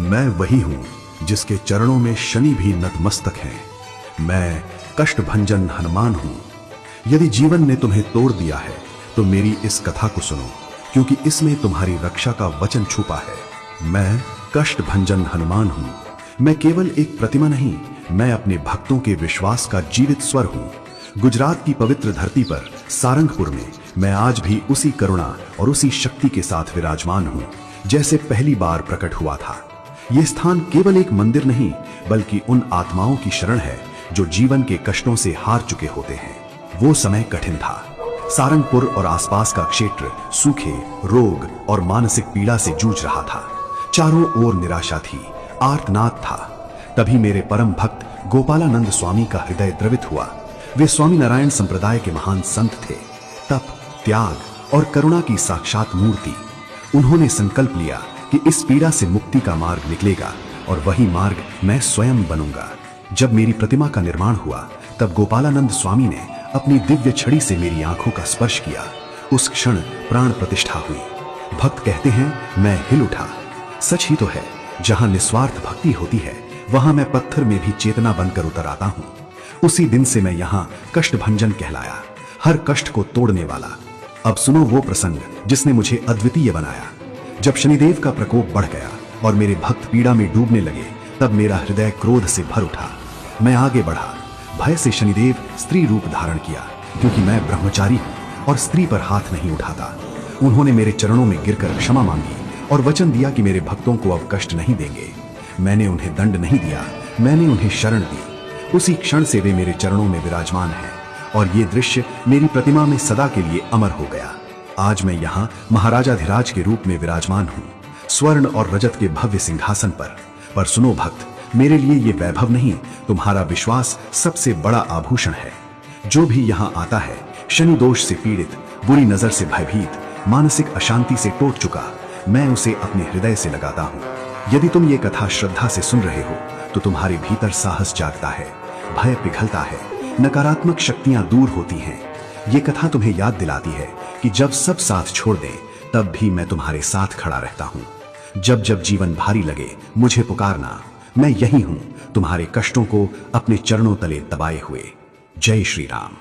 मैं वही हूं जिसके चरणों में शनि भी नतमस्तक हैं। मैं कष्टभंजन हनुमान हूं। यदि जीवन ने तुम्हें तोड़ दिया है तो मेरी इस कथा को सुनो, क्योंकि इसमें तुम्हारी रक्षा का वचन छुपा है। मैं कष्टभंजन हनुमान हूं। मैं केवल एक प्रतिमा नहीं, मैं अपने भक्तों के विश्वास का जीवित स्वर हूं। गुजरात की पवित्र धरती पर सारंगपुर में मैं आज भी उसी करुणा और उसी शक्ति के साथ विराजमान हूं जैसे पहली बार प्रकट हुआ था। यह स्थान केवल एक मंदिर नहीं, बल्कि उन आत्माओं की शरण है जो जीवन के कष्टों से हार चुके होते हैं। वो समय कठिन था। सारंगपुर और आसपास का क्षेत्र सूखे, रोग और मानसिक पीड़ा से जूझ रहा था। चारों ओर निराशा थी, आर्तनाद था। तभी मेरे परम भक्त गोपालानंद स्वामी का हृदय द्रवित हुआ। वे स्वामी नारायण संप्रदाय के महान संत थे, तप, त्याग और करुणा की साक्षात मूर्ति। उन्होंने संकल्प लिया कि इस पीड़ा से मुक्ति का मार्ग निकलेगा और वही मार्ग मैं स्वयं बनूंगा। जब मेरी प्रतिमा का निर्माण हुआ तब गोपालानंद स्वामी ने अपनी दिव्य छड़ी से मेरी आंखों का स्पर्श किया। उस क्षण प्राण प्रतिष्ठा हुई। भक्त कहते हैं मैं हिल उठा। सच ही तो है, जहां निस्वार्थ भक्ति होती है वहां मैं पत्थर में भी चेतना बनकर उतर आता हूं। उसी दिन से मैं यहां कष्टभंजन कहलाया, हर कष्ट को तोड़ने वाला। अब सुनो वो प्रसंग जिसने मुझे अद्वितीय बनाया। जब शनिदेव का प्रकोप बढ़ गया और मेरे भक्त पीड़ा में डूबने लगे, तब मेरा हृदय क्रोध से भर उठा। मैं आगे बढ़ा। भय से शनिदेव स्त्री रूप धारण किया, क्योंकि मैं ब्रह्मचारी हूं और स्त्री पर हाथ नहीं उठाता। उन्होंने मेरे चरणों में गिरकर क्षमा मांगी और वचन दिया कि मेरे भक्तों को अब कष्ट नहीं देंगे। मैंने उन्हें दंड नहीं दिया, मैंने उन्हें शरण दी। उसी क्षण से वे मेरे चरणों में विराजमान हैं और ये दृश्य मेरी प्रतिमा में सदा के लिए अमर हो गया। आज मैं यहाँ महाराजाधिराज के रूप में विराजमान हूँ, स्वर्ण और रजत के भव्य सिंहासन पर सुनो भक्त, मेरे लिए ये वैभव नहीं, तुम्हारा विश्वास सबसे बड़ा आभूषण है। जो भी यहाँ आता है शनि दोष से पीड़ित, बुरी नजर से भयभीत, मानसिक अशांति से टूट चुका, मैं उसे अपने हृदय से लगाता हूँ। यदि तुम ये कथा श्रद्धा से सुन रहे हो तो तुम्हारे भीतर साहस जागता है, भय पिघलता है, नकारात्मक शक्तियां दूर होती हैं। ये कथा तुम्हें याद दिलाती है कि जब सब साथ छोड़ दें तब भी मैं तुम्हारे साथ खड़ा रहता हूँ। जब जब जीवन भारी लगे मुझे पुकारना, मैं यही हूँ, तुम्हारे कष्टों को अपने चरणों तले दबाए हुए। जय श्री राम।